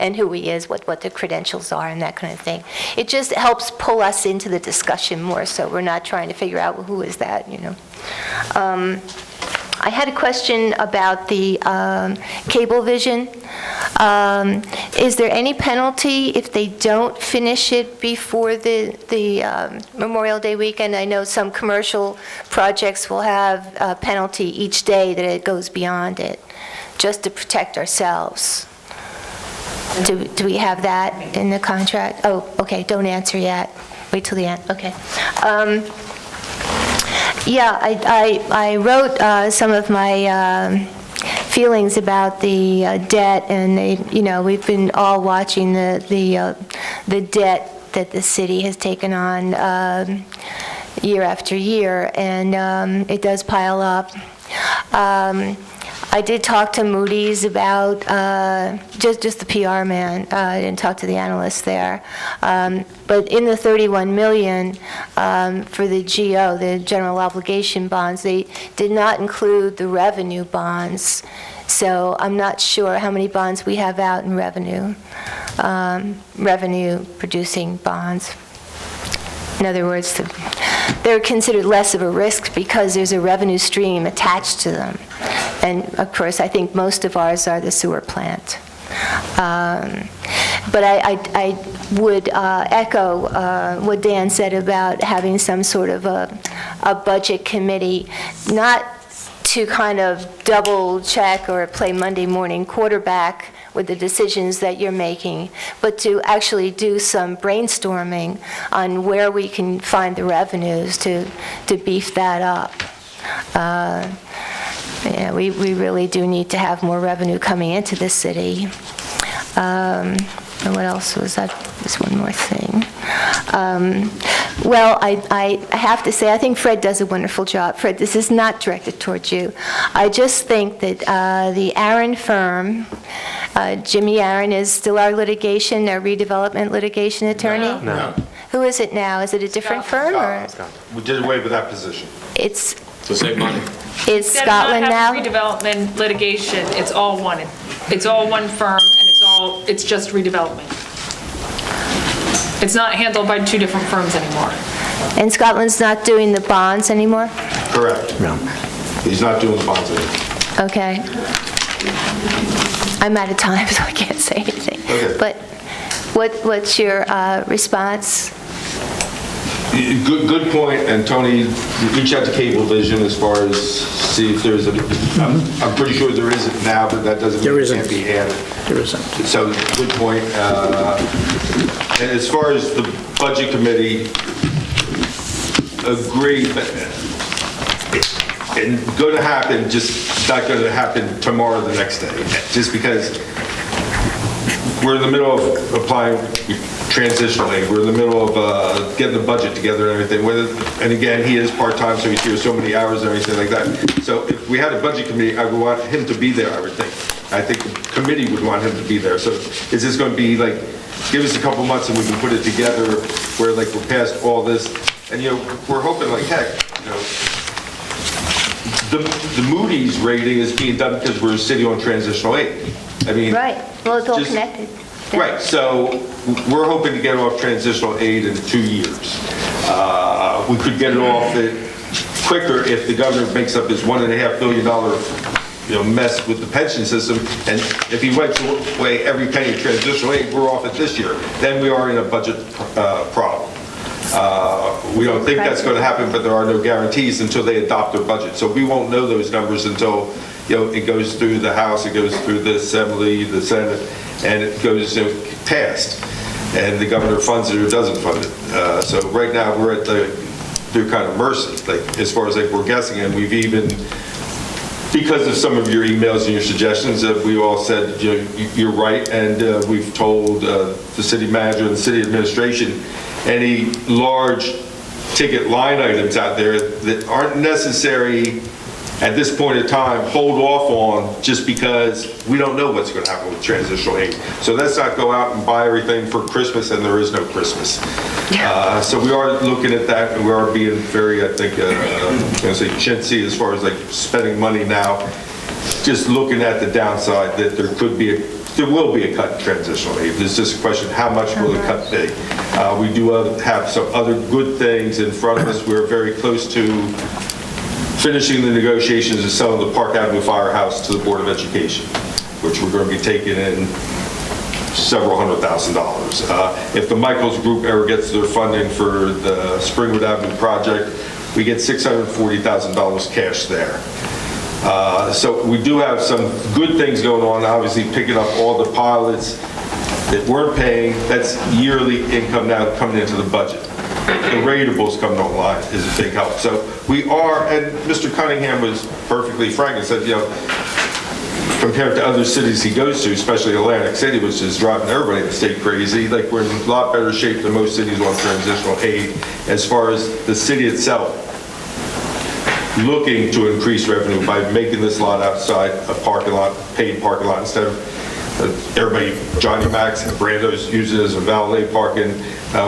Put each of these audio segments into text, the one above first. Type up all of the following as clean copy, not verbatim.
and who he is, what the credentials are, and that kind of thing. It just helps pull us into the discussion more, so we're not trying to figure out, well, who is that, you know. I had a question about the Cablevision. Is there any penalty if they don't finish it before the Memorial Day weekend? I know some commercial projects will have a penalty each day that it goes beyond it, just to protect ourselves. Do we have that in the contract? Oh, okay, don't answer yet. Wait till the end, okay. Yeah, I wrote some of my feelings about the debt, and you know, we've been all watching the debt that the city has taken on year after year, and it does pile up. I did talk to Moody's about just the PR man. I didn't talk to the analysts there. But in the $31 million for the GO, the general obligation bonds, they did not include the revenue bonds. So I'm not sure how many bonds we have out in revenue-producing bonds. In other words, they're considered less of a risk because there's a revenue stream attached to them. And of course, I think most of ours are the sewer plant. But I would echo what Dan said about having some sort of a budget committee, not to kind of double check or play Monday morning quarterback with the decisions that you're making, but to actually do some brainstorming on where we can find the revenues to beef that up. Yeah, we really do need to have more revenue coming into the city. And what else was that? There's one more thing. Well, I have to say, I think Fred does a wonderful job. Fred, this is not directed towards you. I just think that the Aaron firm, Jimmy Aaron is still our redevelopment litigation attorney? No. Who is it now? Is it a different firm? Or? We did away with that position. It's To save money. Is Scotland now? Instead of not having redevelopment litigation, it's all one. It's all one firm, and it's just redevelopment. It's not handled by two different firms anymore. And Scotland's not doing the bonds anymore? Correct. No. He's not doing the bonds anymore. Okay. I'm out of time, so I can't say anything. Okay. But what's your response? Good point, and Tony, reach out to Cablevision as far as see if there's I'm pretty sure there isn't now, but that doesn't mean it can't be added. There isn't. So, good point. And as far as the budget committee, agree, but it's going to happen, just not going to happen tomorrow, the next day, just because we're in the middle of applying transitional aid. We're in the middle of getting the budget together and everything. And again, he is part-time, so he's here so many hours and everything like that. So if we had a budget committee, I would want him to be there, I would think. I think the committee would want him to be there. So is this going to be like, give us a couple months and we can put it together where like we're past all this? And, you know, we're hoping like heck, you know, the Moody's rating is being done because we're a city on transitional aid. I mean, Right. Well, it's all connected. Yeah. Right. So we're hoping to get off transitional aid in 2 years. We could get it off it quicker if the governor makes up his $1.5 billion, mess with the pension system. And if he wipes away every penny of transitional aid, we're off it this year. Then we are in a budget problem. We don't think that's going to happen, but there are no guarantees until they adopt their budget. So we won't know those numbers until it goes through the House, it goes through the Assembly, the Senate, and it goes passed. And the governor funds it or doesn't fund it. So right now we're at their kind of mercy, like as far as like we're guessing, and we've even, because of some of your emails and your suggestions, that we all said, you're right, and we've told the city manager and the city administration any large ticket line items out there that aren't necessary at this point in time, hold off on just because we don't know what's going to happen with transitional aid. So let's not go out and buy everything for Christmas and there is no Christmas. So we are looking at that, and we are being very, I think, I'm going to say chintzy as far as like spending money now, just looking at the downside that there could be there will be a cut in transitional aid. There's just a question, how much will the cut be? We do have some other good things in front of us. We're very close to finishing the negotiations of selling the Park Avenue Firehouse to the Board of Education, which we're going to be taking in several $100,000. If the Michaels Group ever gets their funding for the Springwood Avenue project, we get $640,000 cash there. So we do have some good things going on, obviously picking up all the pilots that weren't paying. That's yearly income now coming into the budget. The ratables coming online is a big help. So we are, and Mr. Cunningham was perfectly frank and said, you know, compared to other cities he goes to, especially Atlantic City, which is driving everybody in the state crazy, like we're in a lot better shape than most cities on transitional aid as far as the city itself looking to increase revenue by making this lot outside a parking lot, paid parking lot, instead of everybody, Johnny Max and Brando's using it as a valet parking.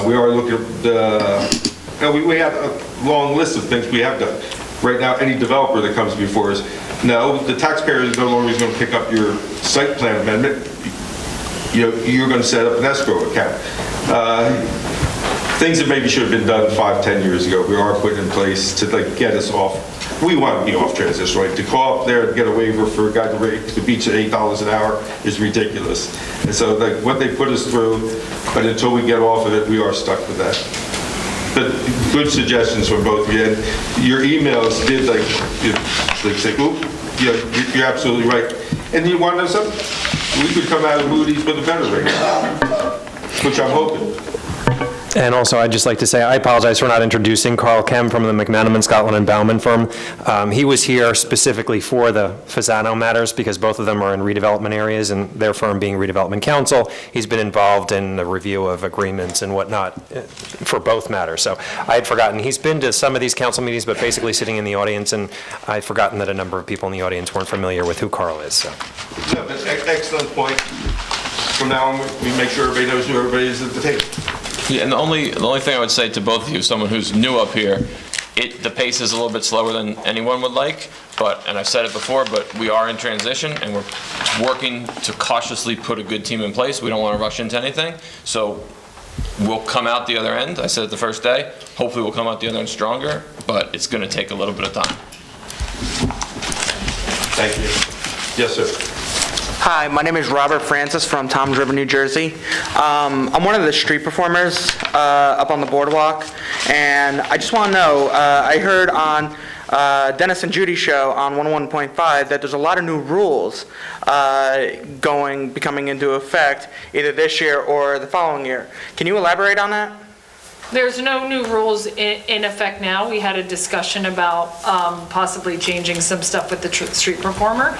We are looking at, we have a long list of things we have done. Right now, any developer that comes before us, no, the taxpayer is no longer going to pick up your site plan amendment. You're going to set up an escrow account. Things that maybe should have been done 5-10 years ago, we are putting in place to get us off. We want to be off transitional aid. To call up there and get a waiver for a guy to rate the beach at $8 an hour is ridiculous. And so what they put us through, but until we get off of it, we are stuck with that. But good suggestions from both of you. And your emails did say, oop, you're absolutely right. And you want to know something? We could come out of Moody's with a better rate, which I'm hoping. And also, I'd just like to say, I apologize for not introducing Carl Kem from the McManaman, Scotland and Bauman firm. He was here specifically for the Fasano matters because both of them are in redevelopment areas, and their firm being Redevelopment Council, he's been involved in the review of agreements and whatnot for both matters. So I had forgotten, he's been to some of these council meetings, but basically sitting in the audience, and I'd forgotten that a number of people in the audience weren't familiar with who Carl is. So. Yeah, but excellent point. From now on, we make sure everybody knows who everybody is at the table. Yeah, and the only thing I would say to both of you, someone who's new up here, the pace is a little bit slower than anyone would like, and I've said it before, but we are in transition and we're working to cautiously put a good team in place. We don't want to rush into anything, so we'll come out the other end. I said it the first day. Hopefully we'll come out the other end stronger, but it's going to take a little bit of time. Thank you. Yes, sir. Hi, my name is Robert Francis from Toms River, New Jersey. I'm one of the street performers up on the boardwalk, and I just want to know, I heard on Dennis and Judy's show on 101.5 that there's a lot of new rules becoming into effect either this year or the following year. Can you elaborate on that? There's no new rules in effect now. We had a discussion about possibly changing some stuff with the street performer.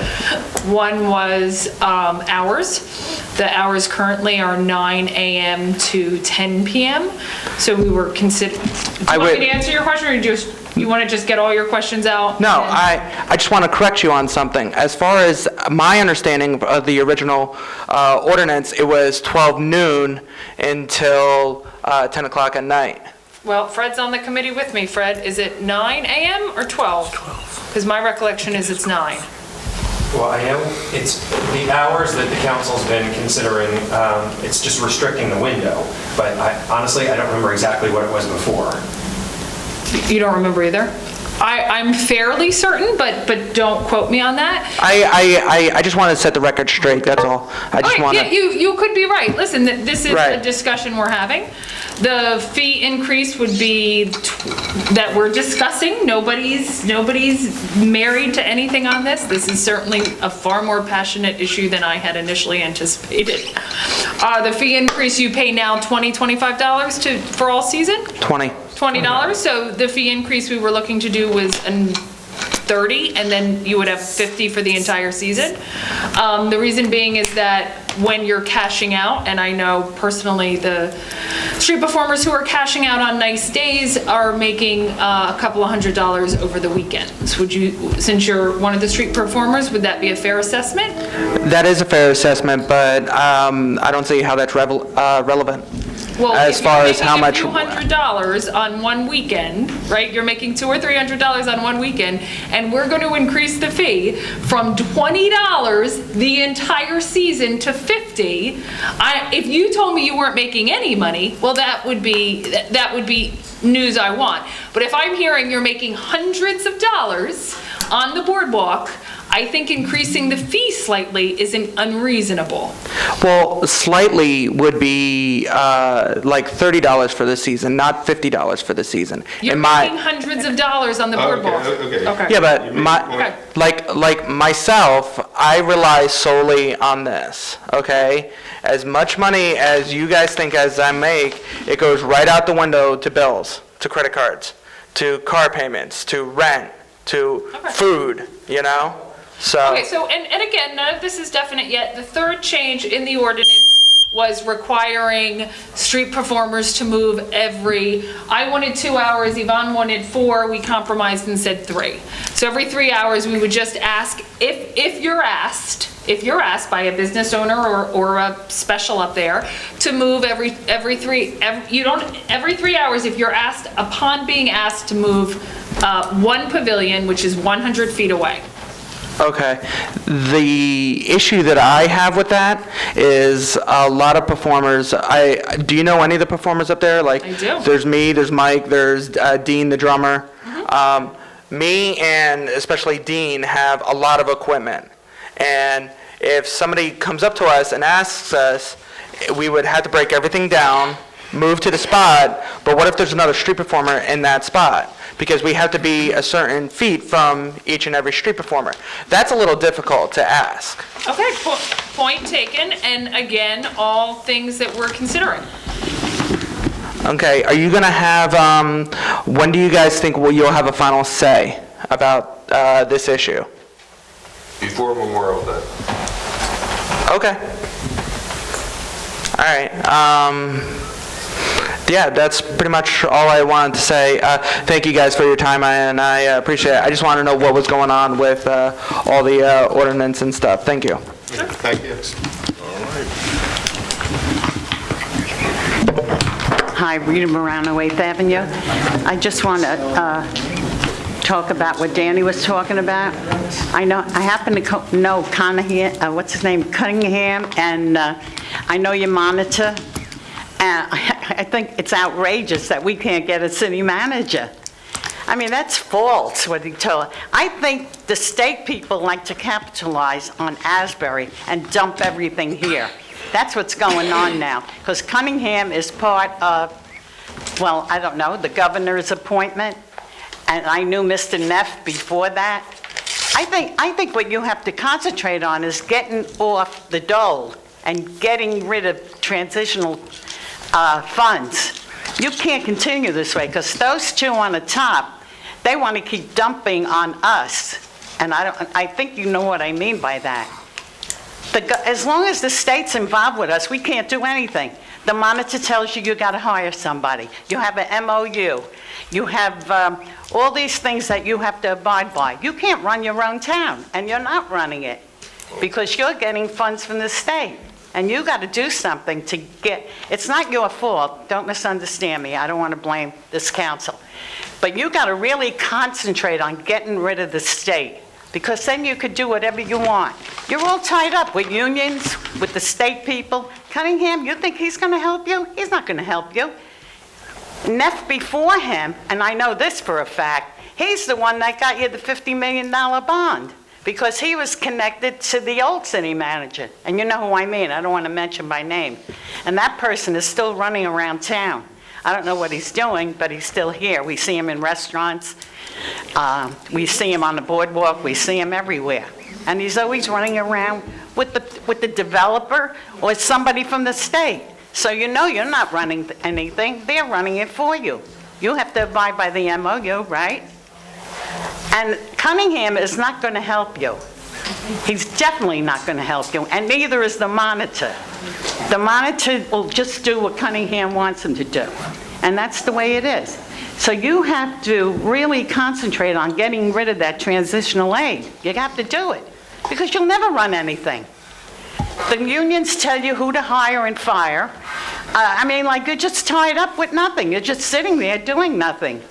One was hours. The hours currently are 9 a.m. to 10 p.m. So we were considering. Do you want me to answer your question, or you want to just get all your questions out? No, I just want to correct you on something. As far as my understanding of the original ordinance, it was 12 noon until 10 o'clock at night. Well, Fred's on the committee with me. Fred, is it 9 a.m. or 12? 12. Because my recollection is it's 9. Well, I know it's the hours that the council's been considering, it's just restricting the window, but honestly, I don't remember exactly what it was before. You don't remember either? I'm fairly certain, but don't quote me on that. I just want to set the record straight, that's all. I just want to... You could be right. Listen, this is Right. a discussion we're having. The fee increase would be that we're discussing. Nobody's married to anything on this. This is certainly a far more passionate issue than I had initially anticipated. The fee increase you pay now $25 for all season? $20. So the fee increase we were looking to do was $30, and then you would have $50 for the entire season. The reason being is that when you're cashing out, and I know personally the street performers who are cashing out on nice days are making a couple of $100s over the weekends. Since you're one of the street performers, would that be a fair assessment? That is a fair assessment, but I don't see how that's relevant. Well, as far as how much. if you're making a few $100s on one weekend, right, you're making $200 or $300 on one weekend, and we're going to increase the fee from $20 the entire season to $50, if you told me you weren't making any money, well, that would be news I want. But if I'm hearing you're making hundreds of dollars on the boardwalk, I think increasing the fee slightly isn't unreasonable. Well, slightly would be like $30 for the season, not $50 for the season. You're making hundreds of dollars on the boardwalk. okay. Yeah, but Okay. like myself, I rely solely on this, okay? As much money as you guys think as I make, it goes right out the window to bills, to credit cards, to car payments, to rent, to Okay. food, you know? So. Okay, so, and again, none of this is definite yet. The third change in the ordinance was requiring street performers to move I wanted 2 hours, Yvonne wanted 4, we compromised and said 3. So every 3 hours, we would just ask, if you're asked by a business owner or a special up there to move every 3 hours, if you're asked, upon being asked to move one pavilion, which is 100 feet away. Okay. The issue that I have with that is a lot of performers, do you know any of the performers up there? Like, I do. There's me, there's Mike, there's Dean, the drummer. Me and especially Dean have a lot of equipment. And if somebody comes up to us and asks us, we would have to break everything down, move to the spot, but what if there's another street performer in that spot? Because we have to be a certain feet from each and every street performer. That's a little difficult to ask. Okay, point taken, and again, all things that we're considering. Okay, are you gonna have, when do you guys think you'll have a final say about this issue? Before Memorial Day. Okay. All right. Yeah, that's pretty much all I wanted to say. Thank you guys for your time, and I appreciate it. I just wanted to know what was going on with all the ordinance and stuff. Thank you. Thank you. Hi, Rita Morano, 8th Avenue. I just want to talk about what Danny was talking about. I happen to know Cunningham, and I know you monitor. And I think it's outrageous that we can't get a city manager. I mean, that's false, what he told. I think the state people like to capitalize on Asbury and dump everything here. That's what's going on now, because Cunningham is part of, well, I don't know, the governor's appointment, and I knew Mr. Neff before that. I think what you have to concentrate on is getting off the dole and getting rid of transitional funds. You can't continue this way, because those two on the top, they want to keep dumping on us. And I think you know what I mean by that. As long as the state's involved with us, we can't do anything. The monitor tells you got to hire somebody. You have an MOU. You have all these things that you have to abide by. You can't run your own town, and you're not running it, because you're getting funds from the state. And you got to do something to get, it's not your fault, don't misunderstand me, I don't want to blame this council. But you got to really concentrate on getting rid of the state, because then you could do whatever you want. You're all tied up with unions, with the state people. Cunningham, you think he's going to help you? He's not going to help you. Neff before him, and I know this for a fact, he's the one that got you the $50 million bond. Because he was connected to the old city manager. And you know who I mean, I don't want to mention by name. And that person is still running around town. I don't know what he's doing, but he's still here. We see him in restaurants. We see him on the boardwalk. We see him everywhere. And he's always running around with the developer or somebody from the state. So you know you're not running anything. They're running it for you. You have to abide by the MOU, right? And Cunningham is not going to help you. He's definitely not going to help you, and neither is the monitor. The monitor will just do what Cunningham wants him to do, and that's the way it is. So you have to really concentrate on getting rid of that transitional aid. You have to do it, because you'll never run anything. The unions tell you who to hire and fire. I mean, like, you're just tied up with nothing. You're just sitting there doing nothing.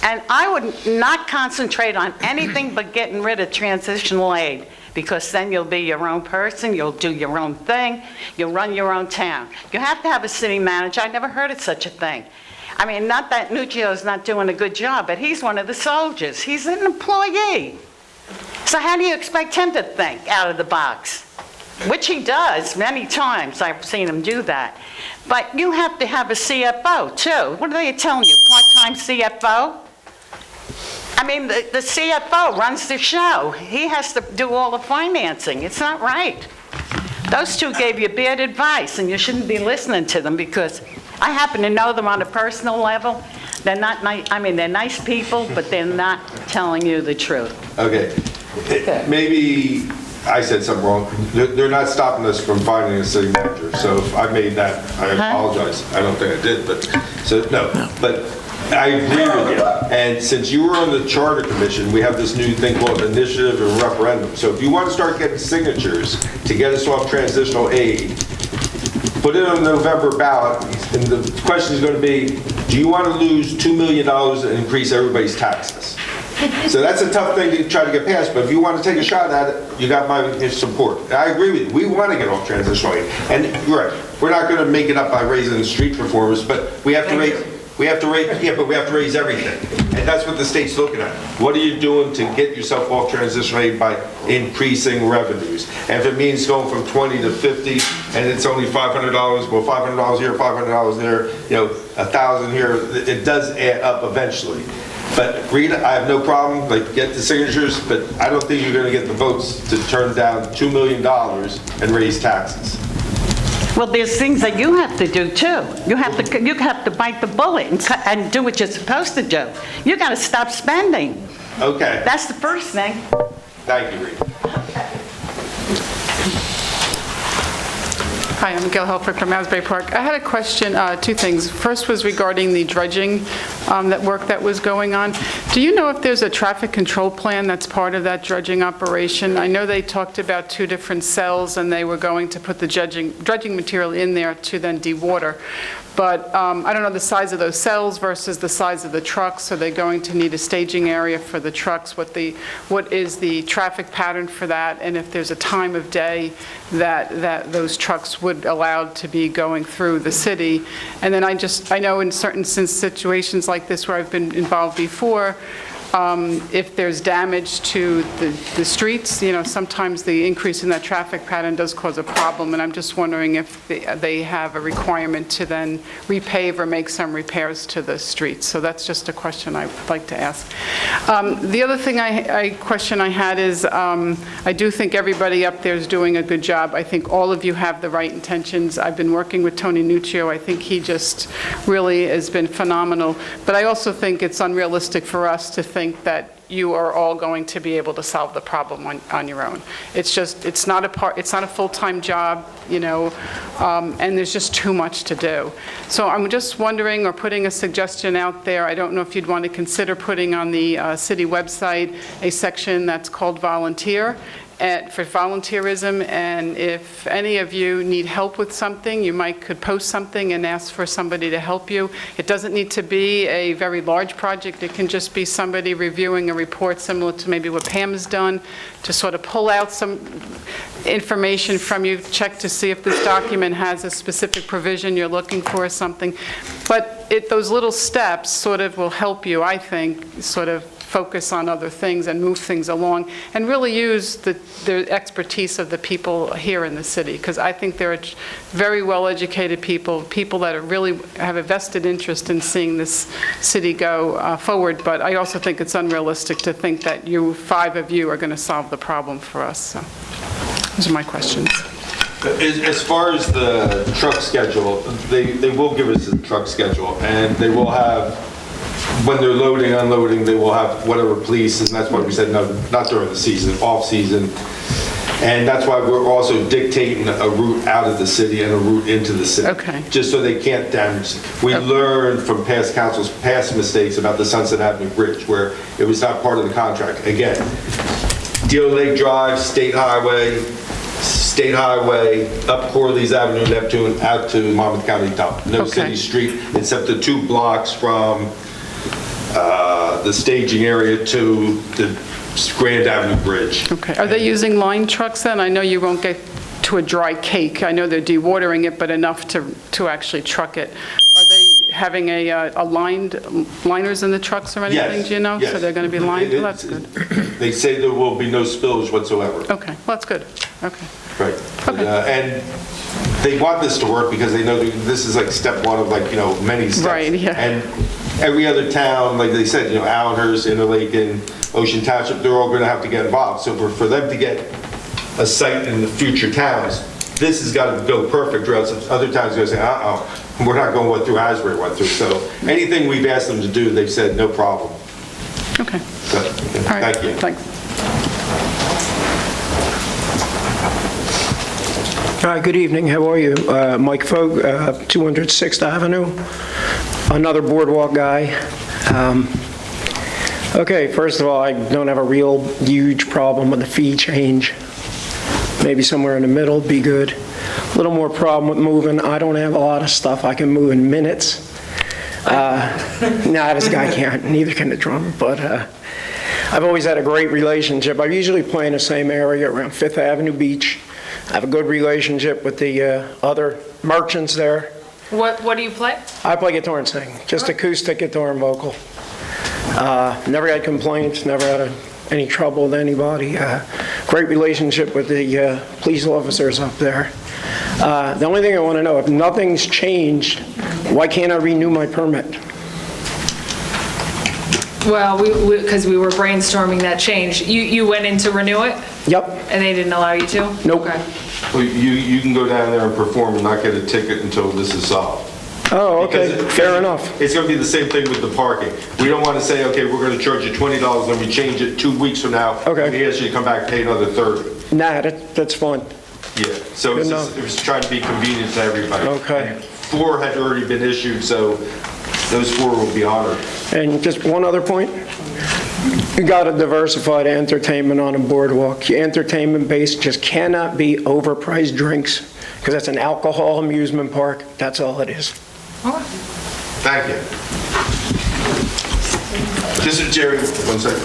And I would not concentrate on anything but getting rid of transitional aid, because then you'll be your own person, you'll do your own thing, you'll run your own town. You have to have a city manager. I never heard of such a thing. I mean, not that Nuccio's not doing a good job, but he's one of the soldiers. He's an employee. So how do you expect him to think out of the box? Which he does many times. I've seen him do that. But you have to have a CFO too. What are they telling you, part-time CFO? I mean, the CFO runs the show. He has to do all the financing. It's not right. Those two gave you bad advice, and you shouldn't be listening to them, because I happen to know them on a personal level. They're not nice, I mean, they're nice people, but they're not telling you the truth. Okay. Maybe I said something wrong. They're not stopping us from finding a city manager. So if I made that, I apologize. I don't think I did, but, so, no. But I agree with you. And since you were on the Charter Commission, we have this new thing called initiative and referendum. So if you want to start getting signatures to get us off transitional aid, put it on the November ballot, and the question is going to be, do you want to lose $2 million and increase everybody's taxes? So that's a tough thing to try to get past, but if you want to take a shot at it, you got my support. I agree with you. We want to get off transitional aid. And you're right, we're not going to make it up by raising the street performers, but we have to raise everything. And that's what the state's looking at. What are you doing to get yourself off transitional aid by increasing revenues? And if it means going from 20 to 50 and it's only $500, well, $500 here, $500 there, you know, $1,000 here, it does add up eventually. But Rita, I have no problem, like, get the signatures, but I don't think you're going to get the votes to turn down $2 million and raise taxes. Well, there's things that you have to do too. You have to bite the bullet and do what you're supposed to do. You got to stop spending. Okay. That's the first thing. Thank you, Rita. Hi, I'm Gail Helfrich from Asbury Park. I had a question, two things. First was regarding the dredging work that was going on. Do you know if there's a traffic control plan that's part of that dredging operation? I know they talked about 2 different cells, and they were going to put the dredging material in there to then dewater. But I don't know the size of those cells versus the size of the trucks. Are they going to need a staging area for the trucks? What is the traffic pattern for that? And if there's a time of day that those trucks would allow to be going through the city? And then I know in certain situations like this where I've been involved before, if there's damage to the streets, you know, sometimes the increase in that traffic pattern does cause a problem, and I'm just wondering if they have a requirement to then repave or make some repairs to the streets. So that's just a question I'd like to ask. The other thing question I had is, I do think everybody up there is doing a good job. I think all of you have the right intentions. I've been working with Tony Nuccio. I think he just really has been phenomenal. But I also think it's unrealistic for us to think that you are all going to be able to solve the problem on your own. It's not a full-time job, you know, and there's just too much to do. So I'm just wondering, or putting a suggestion out there, I don't know if you'd want to consider putting on the city website a section that's called volunteer, for volunteerism, and if any of you need help with something, you could post something and ask for somebody to help you. It doesn't need to be a very large project. It can just be somebody reviewing a report similar to maybe what Pam has done, to sort of pull out some information from you, check to see if this document has a specific provision you're looking for or something. But those little steps sort of will help you, I think, sort of focus on other things and move things along, and really use the expertise of the people here in the city, because I think they're very well-educated people that really have a vested interest in seeing this city go forward, but I also think it's unrealistic to think that 5 of you are going to solve the problem for us. So those are my questions. As far as the truck schedule, they will give us a truck schedule, and they will have, when they're loading, unloading, they will have whatever police, and that's why we said no, not during the season, off-season. And that's why we're also dictating a route out of the city and a route into the city. Okay. Just so they can't damage. We learned from past councils, past mistakes about the Sunset Avenue Bridge, where it was not part of the contract. Again, Deal Lake Drive, State Highway, State Highway, up Corley's Avenue, Neptune, out to Monmouth County Top. No Okay. city street, except the 2 blocks from the staging area to the Grand Avenue Bridge. Okay. Are they using line trucks then? I know you won't get to a dry cake. I know they're dewatering it, but enough to actually truck it. Are they having liners in the trucks or anything, Yes, do you know? yes. So they're going to be lined? Well, that's good. They say there will be no spillage whatsoever. Okay, well, that's good. Okay. Right. Okay. And they want this to work because they know this is like step one of like, many steps. Right, yeah. And every other town, like they said, Allenhurst, Interlaken, Ocean Township, they're all going to have to get involved. So for them to get a site in the future towns, this has got to go perfect, or else other towns are going to say, we're not going through Asbury went through. So anything we've asked them to do, they've said, no problem. Okay. So, All right. thank you. Thanks. Hi, good evening. How are you? Mike Fogg, 206th Avenue, another boardwalk guy. Okay, first of all, I don't have a real huge problem with the fee change. Maybe somewhere in the middle would be good. A little more problem with moving. I don't have a lot of stuff I can move in minutes. Nah, this guy can't, neither can the drummer, but I've always had a great relationship. I usually play in the same area around 5th Avenue Beach. I have a good relationship with the other merchants there. What do you play? I play guitar and sing, just acoustic guitar and vocal. Never had complaints, never had any trouble with anybody. Great relationship with the police officers up there. The only thing I want to know, if nothing's changed, why can't I renew my permit? Well, because we were brainstorming that change. You went in to renew it, Yep, and they didn't allow you to? Nope. Okay. Well, you can go down there and perform and not get a ticket until this is solved. oh, okay, Because fair enough. It's going to be the same thing with the parking. We don't want to say, okay, we're going to charge you $20, then we change it 2 weeks from now. Okay. And we ask you to come back and pay another $30. Nah, that's fine. Yeah, so Good it's enough. just, it was trying to be convenient to everybody. Okay. And 4 had already been issued, so those 4 will be honored. And just one other point. You got to diversify the entertainment on a boardwalk. Your entertainment base just cannot be overpriced drinks, because that's an alcohol amusement park. That's all it is. Thank you. This is Jerry, 1 second, I'm sorry.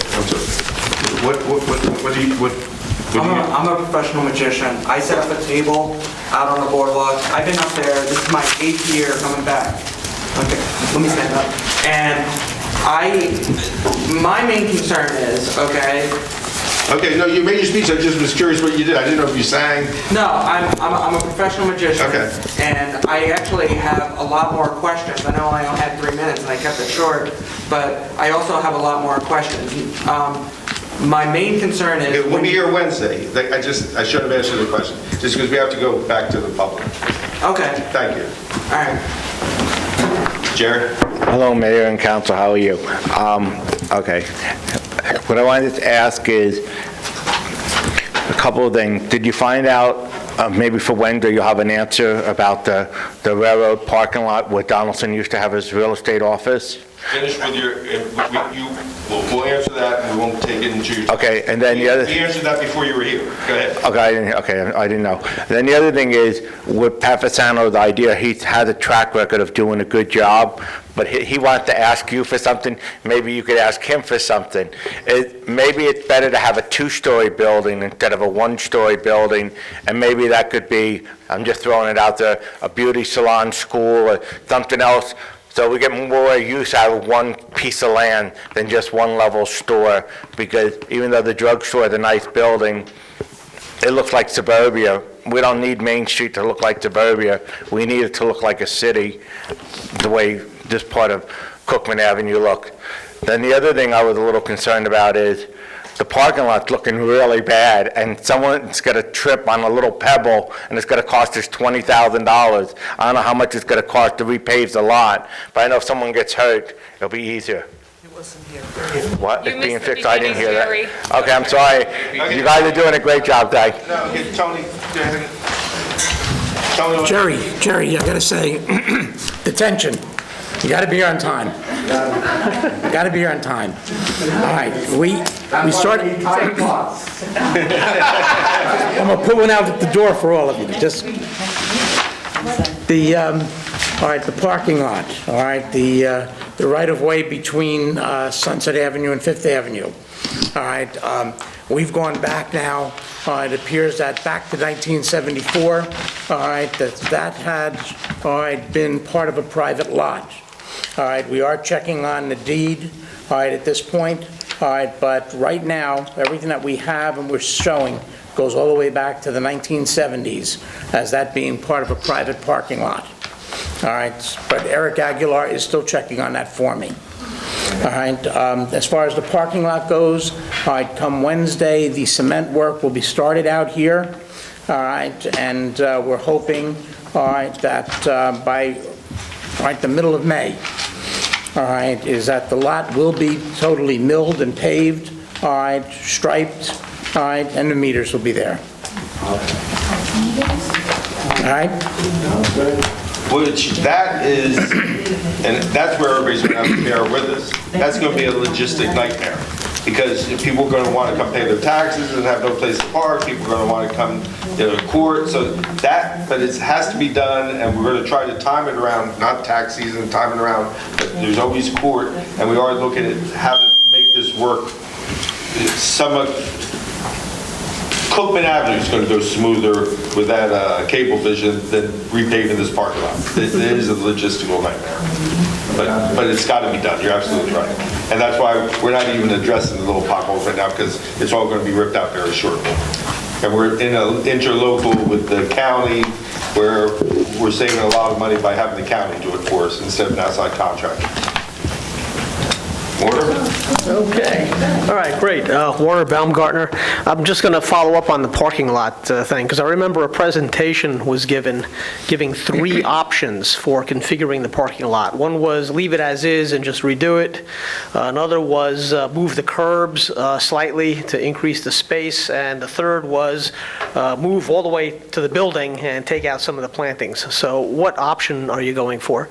What do you? I'm a professional magician. I set up a table out on the boardwalk. I've been up there, this is my 8th year coming back. Okay, let me stand up. And my main concern is, okay, Okay, no, you made your speech, I just was curious what you did. I didn't know if you sang. no, I'm a professional magician. Okay. And I actually have a lot more questions. I know I only had 3 minutes and I kept it short, but I also have a lot more questions. My main concern is... We'll be here Wednesday. I should have answered the question, just because we have to go back to the public. Okay, Thank you. all right. Jerry? Hello, Mayor and Council, how are you? Okay. What I wanted to ask is a couple of things. Did you find out, maybe for Wednesday, you'll have an answer about the railroad parking lot where Donaldson used to have his real estate office? Finish with your, we'll answer that, and we won't take it into your... Okay, and then the other... We answered that before you were here. Go ahead. Okay, I didn't know. Then the other thing is, with Pat Fasano, the idea, he has a track record of doing a good job, but he wants to ask you for something, maybe you could ask him for something. Maybe it's better to have a 2-story building instead of a 1-story building, and maybe that could be, I'm just throwing it out there, a beauty salon, school, or something else, so we get more use out of one piece of land than just one-level store, because even though the drugstore is a nice building, it looks like suburbia. We don't need Main Street to look like suburbia. We need it to look like a city, the way this part of Cookman Avenue looked. Then the other thing I was a little concerned about is the parking lot's looking really bad, and someone's going to trip on a little pebble, and it's going to cost us $20,000. I don't know how much it's going to cost to repave the lot, but I know if someone gets hurt, it'll be easier. It wasn't here. What? You It's being missed the fixed? I didn't hear beginning, that. Okay, I'm sorry. You guys are doing a great job, thank you. No, okay, Tony, go ahead. Tony, Jerry, I gotta say, detention. You got to be here on time. Got to be here on time. All right, we start. I'm gonna put one out at the door for all of you. Just all right, the parking lot. All right, the right-of-way between Sunset Avenue and Fifth Avenue. All right, we've gone back now. It appears that back to 1974. All right, that had been part of a private lot. All right, we are checking on the deed, all right, at this point, all right, but right now, everything that we have and we're showing goes all the way back to the 1970s as that being part of a private parking lot. All right, but Eric Aguilar is still checking on that for me. All right, as far as the parking lot goes, all right, come Wednesday, the cement work will be started out here, all right, and we're hoping, all right, that by the middle of May, all right, is that the lot will be totally milled and paved, all right, striped, all right, and the meters will be there. All right? Which that is, and that's where everybody's going to have to bear with us. That's going to be a logistic nightmare. Because people are going to want to come pay their taxes and have no place to park. People are going to want to come to court. So that, but it has to be done, and we're going to try to time it around, not tax season, time it around, but there's always court, and we are looking at how to make this work. Somewhat, Cookman Avenue is going to go smoother with that cable vision than repaving this parking lot. It is a logistical nightmare. But it's got to be done. You're absolutely right. And that's why we're not even addressing the little potholes right now, because it's all going to be ripped out very shortly. And we're in an interlocal with the county where we're saving a lot of money by having the county do it for us instead of an outside contractor. Warner? Okay. All right, great. Warner Baumgartner. I'm just going to follow up on the parking lot thing, because I remember a presentation was giving 3 options for configuring the parking lot. One was leave it as is and just redo it. Another was move the curbs slightly to increase the space. And the third was move all the way to the building and take out some of the plantings. So what option are you going for?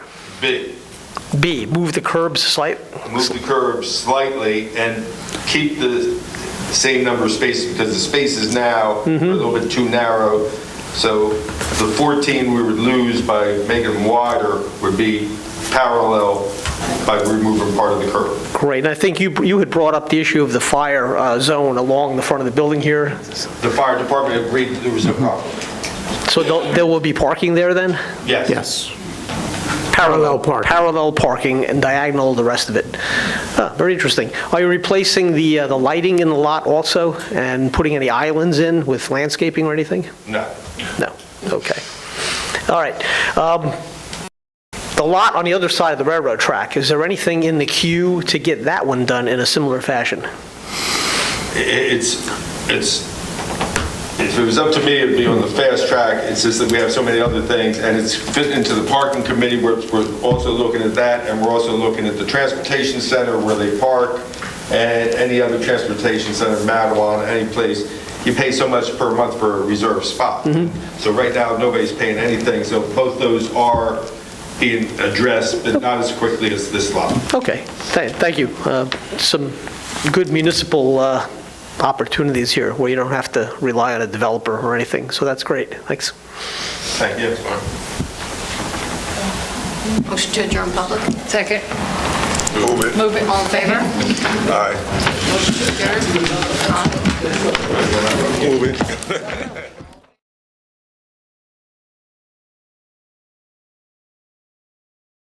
B, move the curbs slightly? Move the curbs slightly and keep the same number of spaces, because the spaces now are a little bit too narrow. So the 14 we would lose by making them wider would be parallel by removing part of the curb. Great. And I think you had brought up the issue of the fire zone along the front of the building here. The fire department agreed that there was no problem. So there will be parking there then? Yes. Yes. Parallel parking and diagonal the rest of it. Very interesting. Are you replacing the lighting in the lot also and putting any islands in with landscaping or anything? No. No. Okay. All right. The lot on the other side of the railroad track, is there anything in the queue to get that one done in a similar fashion? If it was up to me, it'd be on the fast track. It's just that we have so many other things, and it's fit into the parking committee. We're also looking at that, and we're also looking at the transportation center where they park, and any other transportation center, Madawan, any place. You pay so much per month for a reserved spot. So right now, nobody's paying anything. So both those are being addressed, but not as quickly as this lot. Okay. Thank you. Some good municipal opportunities here where you don't have to rely on a developer or anything. So that's great. Thanks. Thank you. Motion to adjourn public. Second. Move it. Move it. All in favor? Aye. Motion to adjourn. Move it.